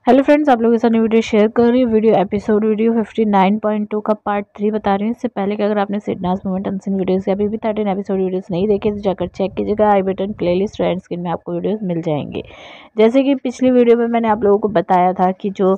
Hello friends, आप लोगों के साथ वीडियो शेयर कर रही हूँ। वीडियो 59.2 का पार्ट 3 बता रही हूँ। इससे पहले कि अगर आपने सिडनास मूवमेंट अनसीन वीडियोस के अभी भी 13 एपिसोड वीडियोस नहीं देखे तो जाकर चेक कीजिएगा। आई बटन, प्लेलिस्ट, एंड स्क्रीन में आपको वीडियोस मिल जाएंगे। जैसे कि पिछली वीडियो में मैंने आप लोगों को बताया था कि जो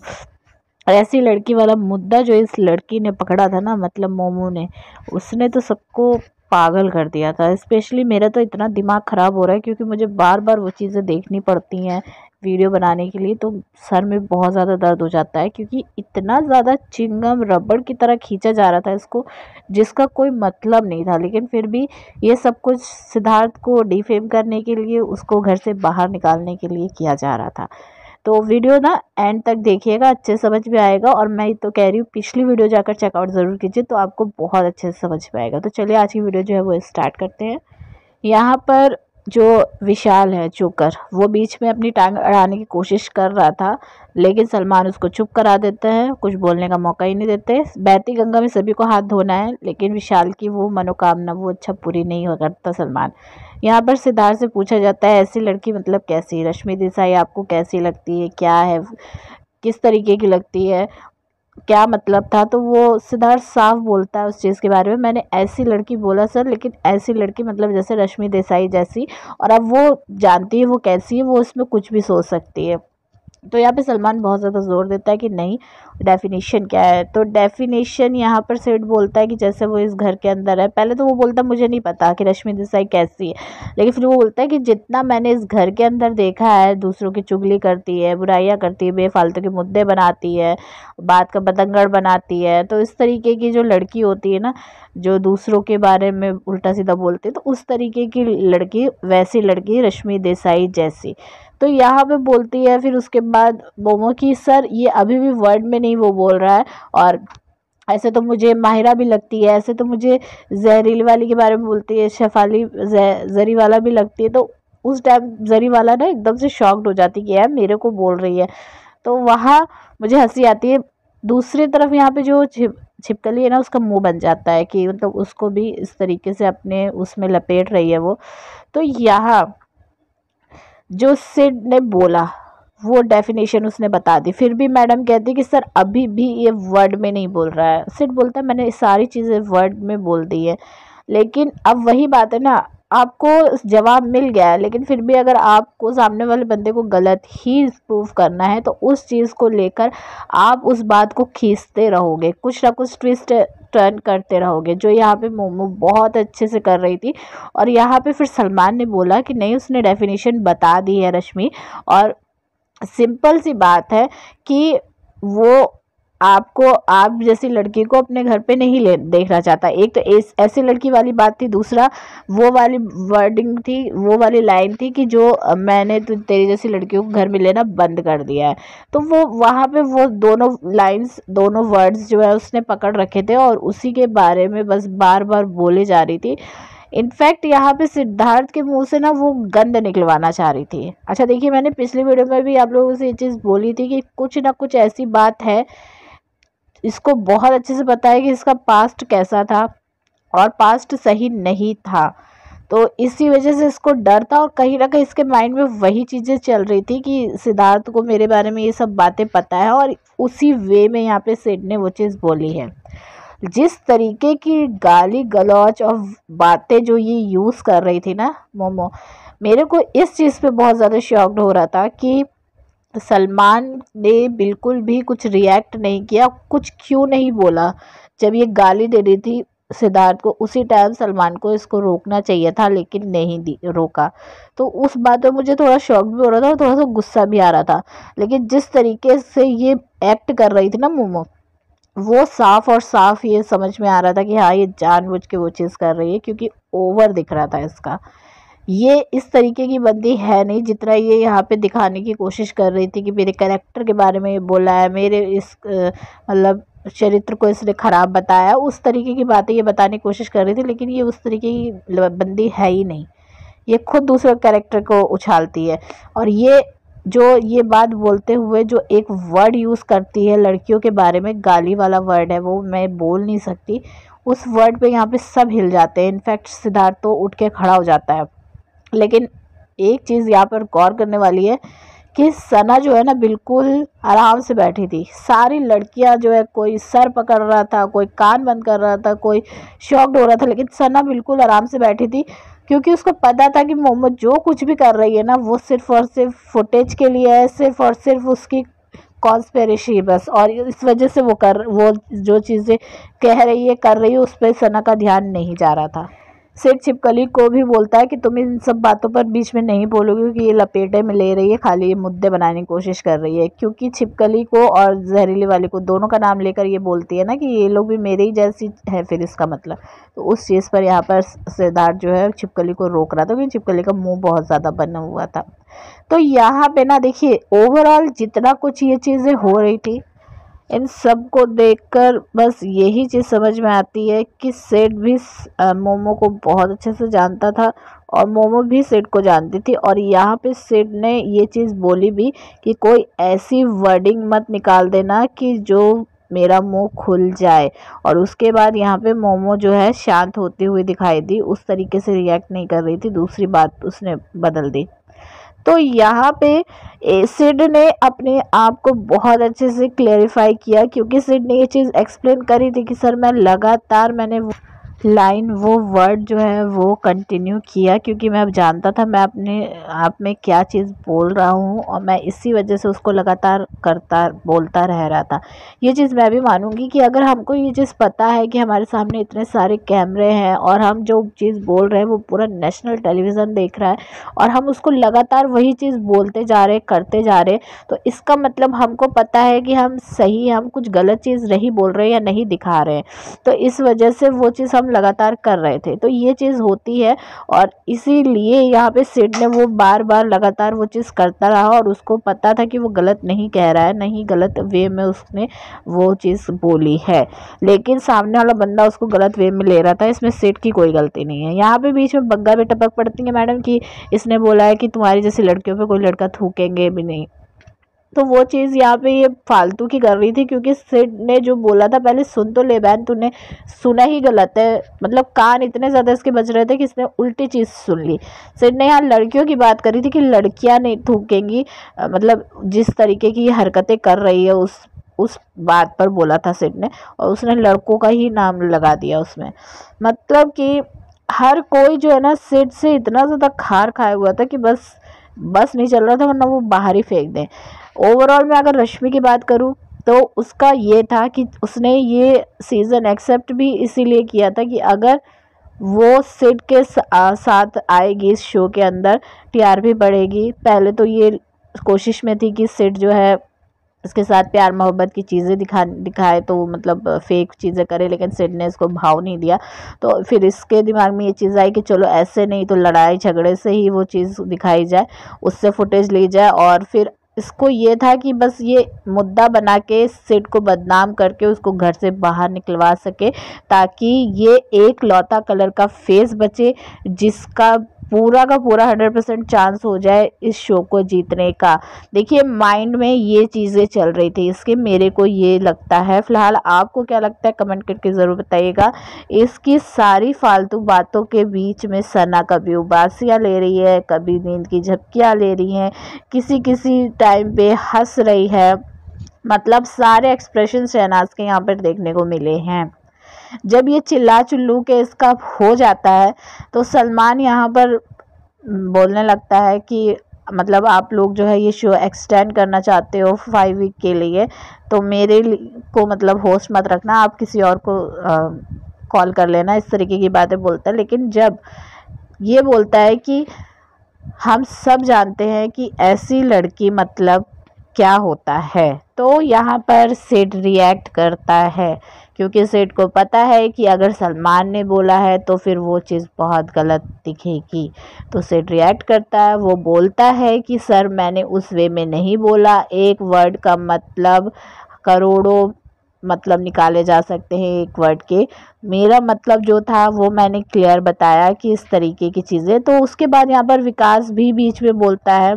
ऐसी लड़की वाला मुद्दा जो इस लड़की ने पकड़ा था ना, मतलब मोमो ने, उसने तो सबको पागल कर दिया था। स्पेशली मेरा तो इतना दिमाग ख़राब हो रहा है क्योंकि मुझे बार बार वो चीज़ें देखनी पड़ती हैं वीडियो बनाने के लिए, तो सर में बहुत ज़्यादा दर्द हो जाता है क्योंकि इतना ज़्यादा चिंगम रबड़ की तरह खींचा जा रहा था इसको, जिसका कोई मतलब नहीं था। लेकिन फिर भी ये सब कुछ सिद्धार्थ को डिफेम करने के लिए, उसको घर से बाहर निकालने के लिए किया जा रहा था। तो वीडियो ना एंड तक देखिएगा, अच्छे समझ में आएगा। और मैं तो कह रही हूँ पिछली वीडियो जाकर चेकआउट ज़रूर कीजिए, तो आपको बहुत अच्छे से समझ में आएगा। तो चलिए आज की वीडियो जो है वो स्टार्ट करते हैं। यहाँ पर जो विशाल है जोकर, वो बीच में अपनी टांग अड़ाने की कोशिश कर रहा था, लेकिन सलमान उसको चुप करा देते हैं, कुछ बोलने का मौका ही नहीं देते। बहती गंगा में सभी को हाथ धोना है, लेकिन विशाल की वो मनोकामना वो अच्छा पूरी नहीं हो करता सलमान। यहाँ पर सिद्धार्थ से पूछा जाता है ऐसी लड़की मतलब कैसी, रश्मि देसाई आपको कैसी लगती है, क्या है, किस तरीके की लगती है, क्या मतलब था। तो वो सिद्धार्थ साफ बोलता है उस चीज़ के बारे में, मैंने ऐसी लड़की बोला सर, लेकिन ऐसी लड़की मतलब जैसे रश्मि देसाई जैसी, और अब वो जानती है वो कैसी है, वो उसमें कुछ भी सोच सकती है। तो यहाँ पे सलमान बहुत ज़्यादा जोर देता है कि नहीं, डेफिनेशन क्या है। तो डेफिनेशन यहाँ पर सेठ बोलता है कि जैसे वो इस घर के अंदर है। पहले तो वो बोलता है मुझे नहीं पता कि रश्मि देसाई कैसी है, लेकिन फिर वो बोलता है कि जितना मैंने इस घर के अंदर देखा है, दूसरों की चुगली करती है, बुराइयाँ करती है, बेफालतू के मुद्दे बनाती है, बात का बतंगड़ बनाती है। तो इस तरीके की जो लड़की होती है ना, जो दूसरों के बारे में उल्टा सीधा बोलती है, तो उस तरीके की लड़की, वैसी लड़की रश्मि देसाई जैसी। तो यहाँ पे बोलती है फिर उसके बाद मोमो की सर ये अभी भी वर्ड में नहीं वो बोल रहा है, और ऐसे तो मुझे माहिरा भी लगती है, ऐसे तो मुझे जहरीली वाली के बारे में बोलती है, शेफाली जरी वाला भी लगती है। तो उस टाइम जरी वाला ना एकदम से शॉक्ड हो जाती कि यार मेरे को बोल रही है। तो वहाँ मुझे हंसी आती है। दूसरी तरफ यहाँ पे जो छिपकली है ना, उसका मुंह बन जाता है कि मतलब उसको भी इस तरीके से अपने उसमें लपेट रही है वो। तो यहाँ जो सिड ने बोला वो डेफिनेशन उसने बता दी, फिर भी मैडम कहती कि सर अभी भी ये वर्ड में नहीं बोल रहा है। सिड बोलता है मैंने सारी चीज़ें वर्ड में बोल दी है। लेकिन अब वही बात है ना, आपको जवाब मिल गया है, लेकिन फिर भी अगर आपको सामने वाले बंदे को गलत ही प्रूव करना है तो उस चीज़ को लेकर आप उस बात को खींचते रहोगे, कुछ ना कुछ ट्विस्ट टर्न करते रहोगे, जो यहाँ पे मोमो बहुत अच्छे से कर रही थी। और यहाँ पे फिर सलमान ने बोला कि नहीं, उसने डेफिनेशन बता दी है रश्मि, और सिंपल सी बात है कि वो आपको, आप जैसी लड़की को अपने घर पे नहीं ले देखना चाहता। एक तो ऐसी लड़की वाली बात थी, दूसरा वो वाली वर्डिंग थी, वो वाली लाइन थी कि जो मैंने तो तेरी जैसी लड़कियों को घर में लेना बंद कर दिया है। तो वो वहाँ पे वो दोनों लाइंस, दोनों वर्ड्स जो है उसने पकड़ रखे थे और उसी के बारे में बस बार बार बोले जा रही थी। इनफैक्ट यहाँ पे सिद्धार्थ के मुंह से ना वो गंद निकलवाना चाह रही थी। अच्छा देखिए, मैंने पिछली वीडियो में भी आप लोगों से ये चीज़ बोली थी कि कुछ ना कुछ ऐसी बात है, इसको बहुत अच्छे से पता है कि इसका पास्ट कैसा था और पास्ट सही नहीं था। तो इसी वजह से इसको डर था, और कहीं ना कहीं इसके माइंड में वही चीज़ें चल रही थी कि सिद्धार्थ को मेरे बारे में ये सब बातें पता है, और उसी वे में यहाँ पे सिड ने वो चीज़ बोली है। जिस तरीके की गाली गलौज और बातें जो ये यूज़ कर रही थी ना मोमो, मेरे को इस चीज़ पे बहुत ज़्यादा शॉक्ड हो रहा था कि सलमान ने बिल्कुल भी कुछ रिएक्ट नहीं किया, कुछ क्यों नहीं बोला। जब ये गाली दे रही थी सिद्धार्थ को, उसी टाइम सलमान को इसको रोकना चाहिए था, लेकिन नहीं रोका। तो उस बात पे मुझे थोड़ा शॉक भी हो रहा था और थोड़ा सा गुस्सा भी आ रहा था। लेकिन जिस तरीके से ये एक्ट कर रही थी ना मोमो, वो साफ और साफ ये समझ में आ रहा था कि हाँ ये जानबूझ के वो चीज़ कर रही है, क्योंकि ओवर दिख रहा था इसका। ये इस तरीके की बंदी है नहीं जितना ये यहाँ पे दिखाने की कोशिश कर रही थी कि मेरे कैरेक्टर के बारे में ये बोला है, मेरे इस मतलब चरित्र को इसने ख़राब बताया, उस तरीके की बातें ये बताने की कोशिश कर रही थी। लेकिन ये उस तरीके की बंदी है ही नहीं, ये खुद दूसरे कैरेक्टर को उछालती है। और ये बात बोलते हुए जो एक वर्ड यूज़ करती है लड़कियों के बारे में, गाली वाला वर्ड है, वो मैं बोल नहीं सकती, उस वर्ड पे यहाँ पे सब हिल जाते हैं। इनफैक्ट सिद्धार्थ तो उठ के खड़ा हो जाता है। लेकिन एक चीज़ यहाँ पर गौर करने वाली है कि सना जो है ना बिल्कुल आराम से बैठी थी। सारी लड़कियां जो है कोई सर पकड़ रहा था, कोई कान बंद कर रहा था, कोई शॉक्ड हो रहा था, लेकिन सना बिल्कुल आराम से बैठी थी क्योंकि उसको पता था कि मोमो जो कुछ भी कर रही है ना वो सिर्फ और सिर्फ फुटेज के लिए है, सिर्फ और सिर्फ उसकी कॉन्स्पिरेसी बस। और इस वजह से वो जो चीज़ें कह रही है कर रही है उस पर सना का ध्यान नहीं जा रहा था। सिड छिपकली को भी बोलता है कि तुम इन सब बातों पर बीच में नहीं बोलोगे क्योंकि ये लपेटे में ले रही है, खाली ये मुद्दे बनाने की कोशिश कर रही है। क्योंकि छिपकली को और जहरीली वाली को दोनों का नाम लेकर ये बोलती है ना कि ये लोग भी मेरे ही जैसी है, फिर इसका मतलब तो उस चीज़ पर यहाँ पर सिद्धार्थ जो है छिपकली को रोक रहा था क्योंकि छिपकली का मुँह बहुत ज़्यादा बना हुआ था। तो यहाँ पे ना देखिए ओवरऑल जितना कुछ ये चीज़ें हो रही थी इन सब को देखकर बस यही चीज़ समझ में आती है कि सेठ भी मोमो को बहुत अच्छे से जानता था और मोमो भी सेठ को जानती थी। और यहाँ पे सेठ ने ये चीज़ बोली भी कि कोई ऐसी वर्डिंग मत निकाल देना कि जो मेरा मुंह खुल जाए। और उसके बाद यहाँ पे मोमो जो है शांत होती हुई दिखाई दी, उस तरीके से रिएक्ट नहीं कर रही थी, दूसरी बात उसने बदल दी। तो यहाँ पे सिड ने अपने आप को बहुत अच्छे से क्लेरिफाई किया क्योंकि सिड ने ये चीज़ एक्सप्लेन करी थी कि सर मैं लगातार मैंने वो वर्ड जो है वो कंटिन्यू किया क्योंकि मैं अब जानता था मैं अपने आप में क्या चीज़ बोल रहा हूँ और मैं इसी वजह से उसको लगातार बोलता रह रहा था। ये चीज़ मैं भी मानूंगी कि अगर हमको ये चीज़ पता है कि हमारे सामने इतने सारे कैमरे हैं और हम जो चीज़ बोल रहे हैं वो पूरा नेशनल टेलीविज़न देख रहा है और हम उसको लगातार वही चीज़ बोलते जा रहे करते जा रहे, तो इसका मतलब हमको पता है कि हम कुछ गलत चीज़ नहीं बोल रहे या नहीं दिखा रहे हैं। तो इस वजह से वो चीज़ हम लगातार कर रहे थे, तो ये चीज़ होती है और इसीलिए यहाँ पे सिड ने वो बार बार लगातार वो चीज़ करता रहा और उसको पता था कि वो गलत नहीं कह रहा है, नहीं गलत वे में उसने वो चीज़ बोली है, लेकिन सामने वाला बंदा उसको गलत वे में ले रहा था। इसमें सिड की कोई गलती नहीं है। यहाँ पे बीच में बग्गा भी टपक पड़ती है मैडम कि इसने बोला है कि तुम्हारी जैसी लड़कियों पे कोई लड़का थूकेंगे भी नहीं, तो वो चीज़ यहाँ पे ये फालतू की कर रही थी क्योंकि सिड ने जो बोला था पहले सुन तो ले बहन, तूने सुना ही गलत है, मतलब कान इतने ज़्यादा इसके बज रहे थे कि इसने उल्टी चीज़ सुन ली। सिड ने यहाँ लड़कियों की बात करी थी कि लड़कियाँ नहीं थूकेंगी, मतलब जिस तरीके की ये हरकतें कर रही है उस बात पर बोला था सिड ने, और उसने लड़कों का ही नाम लगा दिया उसमें। मतलब कि हर कोई जो है ना सिड से इतना ज़्यादा खार खाया हुआ था कि बस नहीं चल रहा था, वरना वो बाहर ही फेंक दें। ओवरऑल मैं अगर रश्मि की बात करूँ तो उसका ये था कि उसने ये सीज़न एक्सेप्ट भी इसीलिए किया था कि अगर वो सिड के साथ आएगी इस शो के अंदर टीआरपी बढ़ेगी। पहले तो ये कोशिश में थी कि सिड जो है उसके साथ प्यार मोहब्बत की चीज़ें दिखाए तो मतलब फेक चीज़ें करे, लेकिन सिड ने इसको भाव नहीं दिया। तो फिर इसके दिमाग में ये चीज़ आई कि चलो ऐसे नहीं तो लड़ाई झगड़े से ही वो चीज़ दिखाई जाए, उससे फुटेज ली जाए और फिर इसको ये था कि बस ये मुद्दा बना के सिड को बदनाम करके उसको घर से बाहर निकलवा सके ताकि ये एक लौता कलर का फेस बचे जिसका पूरा का पूरा 100% चांस हो जाए इस शो को जीतने का। देखिए माइंड में ये चीज़ें चल रही थी इसके, मेरे को ये लगता है। फिलहाल आपको क्या लगता है कमेंट करके ज़रूर बताइएगा। इसकी सारी फालतू बातों के बीच में सना कभी उबासियाँ ले रही है, कभी नींद की झपकियाँ ले रही हैं, किसी टाइम पे हंस रही है, मतलब सारे एक्सप्रेशन शहनाज के यहाँ पर देखने को मिले हैं। जब ये चिल्ला चिल्लू के इसका हो जाता है तो सलमान यहाँ पर बोलने लगता है कि मतलब आप लोग जो है ये शो एक्सटेंड करना चाहते हो 5 वीक के लिए, तो मेरे को मतलब होस्ट मत रखना, आप किसी और को कॉल कर लेना, इस तरीके की बातें बोलता है। लेकिन जब ये बोलता है कि हम सब जानते हैं कि ऐसी लड़की मतलब क्या होता है, तो यहाँ पर सिड रिएक्ट करता है क्योंकि सिड को पता है कि अगर सलमान ने बोला है तो फिर वो चीज़ बहुत गलत दिखेगी। तो सिड रिएक्ट करता है, वो बोलता है कि सर मैंने उस वे में नहीं बोला, एक वर्ड का मतलब करोड़ों मतलब निकाले जा सकते हैं एक वर्ड के, मेरा मतलब जो था वो मैंने क्लियर बताया कि इस तरीके की चीज़ें। तो उसके बाद यहाँ पर विकास भी बीच में बोलता है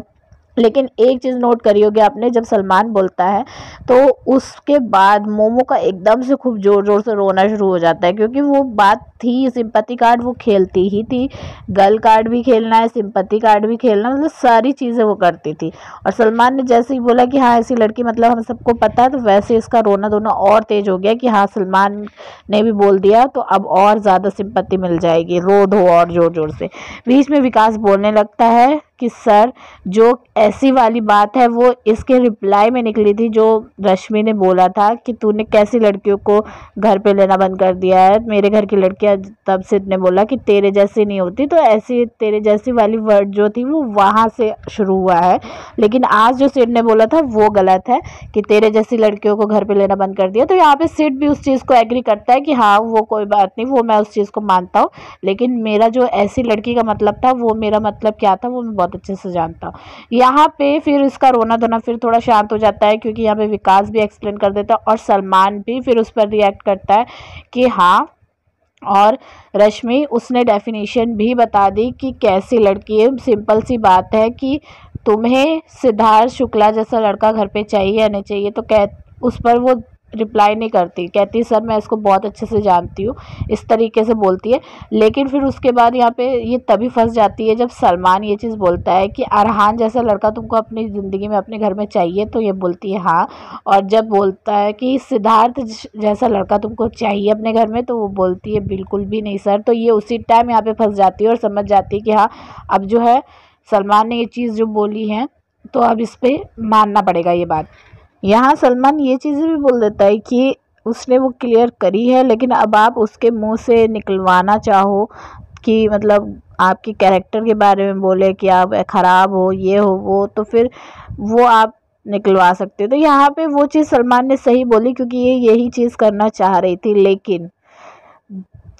लेकिन एक चीज़ नोट करी होगी आपने, जब सलमान बोलता है तो उसके बाद मोमो का एकदम से खूब ज़ोर ज़ोर से रोना शुरू हो जाता है, क्योंकि वो बात थी सिंपैथी कार्ड वो खेलती ही थी, गर्ल कार्ड भी खेलना है, सिंपैथी कार्ड भी खेलना, मतलब सारी चीज़ें वो करती थी। और सलमान ने जैसे ही बोला कि हाँ ऐसी लड़की मतलब हम सबको पता है, तो वैसे इसका रोना धोना और तेज हो गया कि हाँ सलमान ने भी बोल दिया तो अब और ज़्यादा सिंपैथी मिल जाएगी, रो दो और ज़ोर ज़ोर से। बीच में विकास बोलने लगता है कि सर जो ऐसी वाली बात है वो इसके रिप्लाई में निकली थी, जो रश्मि ने बोला था कि तूने कैसी लड़कियों को घर पे लेना बंद कर दिया है, मेरे घर की लड़कियां, तब सिड ने बोला कि तेरे जैसी नहीं होती, तो ऐसी तेरे जैसी वाली वर्ड जो थी वो वहाँ से शुरू हुआ है। लेकिन आज जो सिड ने बोला था वो गलत है कि तेरे जैसी लड़कियों को घर पे लेना बंद कर दिया। तो यहाँ पे सिड भी उस चीज़ को एग्री करता है कि हाँ वो कोई बात नहीं, वो मैं उस चीज़ को मानता हूँ, लेकिन मेरा जो ऐसी लड़की का मतलब था वो मेरा मतलब क्या था वो मैं बहुत अच्छे से जानता हूँ। यहाँ पे फिर इसका रोना धोना फिर थोड़ा शांत हो जाता है, क्योंकि यहाँ पे विकास भी एक्सप्लेन कर देता है और सलमान भी फिर उस पर रिएक्ट करता है कि हाँ, और रश्मि उसने डेफिनेशन भी बता दी कि कैसी लड़की है। सिंपल सी बात है कि तुम्हें सिद्धार्थ शुक्ला जैसा लड़का घर पे चाहिए या नहीं चाहिए, तो उस पर वो रिप्लाई नहीं करती, कहती सर मैं इसको बहुत अच्छे से जानती हूँ, इस तरीके से बोलती है। लेकिन फिर उसके बाद यहाँ पे ये तभी फंस जाती है जब सलमान ये चीज़ बोलता है कि अरहान जैसा लड़का तुमको अपनी ज़िंदगी में अपने घर में चाहिए, तो ये बोलती है हाँ। और जब बोलता है कि सिद्धार्थ जैसा लड़का तुमको चाहिए अपने घर में, तो वो बोलती है बिल्कुल भी नहीं सर। तो ये उसी टाइम यहाँ पे फंस जाती है और समझ जाती है कि हाँ अब जो है सलमान ने ये चीज़ जो बोली है तो अब इस पर मानना पड़ेगा ये बात। यहाँ सलमान ये चीज़ें भी बोल देता है कि उसने वो क्लियर करी है, लेकिन अब आप उसके मुंह से निकलवाना चाहो कि मतलब आपकी कैरेक्टर के बारे में बोले कि आप ख़राब हो, ये हो वो, तो फिर वो आप निकलवा सकते हो। तो यहाँ पे वो चीज़ सलमान ने सही बोली, क्योंकि ये यही चीज़ करना चाह रही थी। लेकिन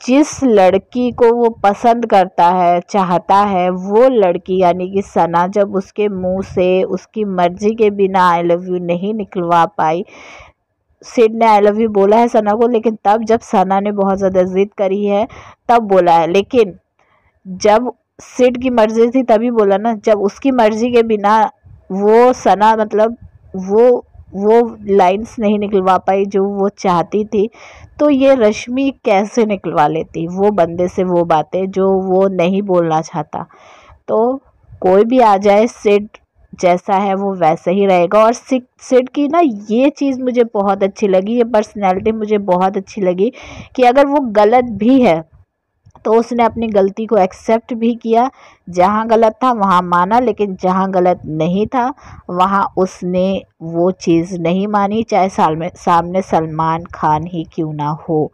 जिस लड़की को वो पसंद करता है, चाहता है, वो लड़की यानी कि सना जब उसके मुंह से उसकी मर्जी के बिना आई लव यू नहीं निकलवा पाई, सिड ने आई लव यू बोला है सना को, लेकिन तब जब सना ने बहुत ज़्यादा ज़िद करी है तब बोला है। लेकिन जब सिड की मर्जी थी तभी बोला ना, जब उसकी मर्जी के बिना वो सना मतलब वो लाइंस नहीं निकलवा पाई जो वो चाहती थी, तो ये रश्मि कैसे निकलवा लेती वो बंदे से वो बातें जो वो नहीं बोलना चाहता। तो कोई भी आ जाए, सिड जैसा है वो वैसे ही रहेगा। और सिड की ना ये चीज़ मुझे बहुत अच्छी लगी, ये पर्सनैलिटी मुझे बहुत अच्छी लगी कि अगर वो गलत भी है तो उसने अपनी गलती को एक्सेप्ट भी किया, जहाँ गलत था वहाँ माना, लेकिन जहाँ गलत नहीं था वहाँ उसने वो चीज़ नहीं मानी, चाहे सामने सलमान खान ही क्यों ना हो।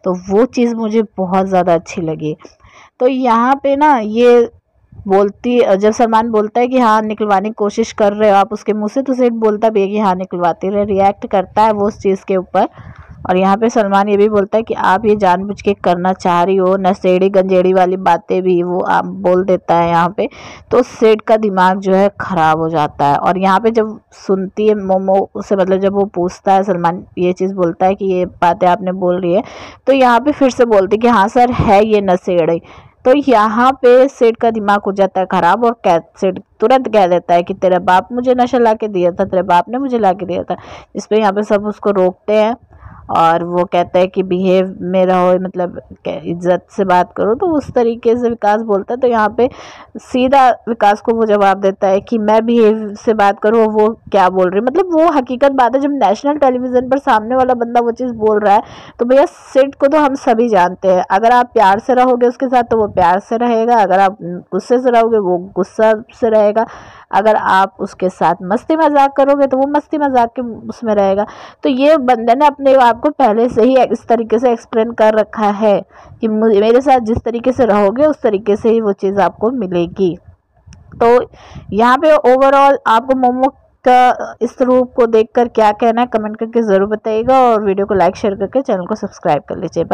तो वो चीज़ मुझे बहुत ज़्यादा अच्छी लगी। तो यहाँ पे ना ये बोलती, जब सलमान बोलता है कि हाँ निकलवाने की कोशिश कर रहे हो आप उसके मुंह से, तो सिड बोलता भी है कि हाँ निकलवाते रहे, रिएक्ट करता है वो उस चीज़ के ऊपर। और यहाँ पे सलमान ये भी बोलता है कि आप ये जानबूझ के करना चाह रही हो, नशेड़ी गंजेड़ी वाली बातें भी वो आप बोल देता है यहाँ पे। तो सिड का दिमाग जो है ख़राब हो जाता है। और यहाँ पे जब सुनती है मोमो उसे, मतलब जब वो पूछता है सलमान ये चीज़ बोलता है कि ये बातें आपने बोल रही है, तो यहाँ पे फिर से बोलती है कि हाँ सर है ये नशेड़ी। तो यहाँ पे सिड का दिमाग हो जाता है ख़राब, और सिड तुरंत कह देता है कि तेरा बाप मुझे नशा ला के दिया था, तेरे बाप ने मुझे ला के दिया था। इस पर यहाँ पे सब उसको रोकते हैं और वो कहता है कि बिहेव में रहो, मतलब इज्जत से बात करो। तो उस तरीके से विकास बोलता है। तो यहाँ पे सीधा विकास को वो जवाब देता है कि मैं बिहेव से बात करूँ, वो क्या बोल रही है, मतलब वो हकीकत बात है। जब नेशनल टेलीविज़न पर सामने वाला बंदा वो चीज़ बोल रहा है, तो भैया सिड को तो हम सभी जानते हैं, अगर आप प्यार से रहोगे उसके साथ तो वो प्यार से रहेगा, अगर आप गुस्से से रहोगे वो गुस्सा से रहेगा, अगर आप उसके साथ मस्ती मजाक करोगे तो वो मस्ती मजाक के उसमें रहेगा। तो ये बंदे ने अपने आप को पहले से ही इस तरीके से एक्सप्लेन कर रखा है कि मेरे साथ जिस तरीके से रहोगे उस तरीके से ही वो चीज़ आपको मिलेगी। तो यहाँ पे ओवरऑल आपको मोमो का इस रूप को देखकर क्या कहना है कमेंट करके ज़रूर बताइएगा, और वीडियो को लाइक शेयर करके चैनल को सब्सक्राइब कर लीजिए। बाय।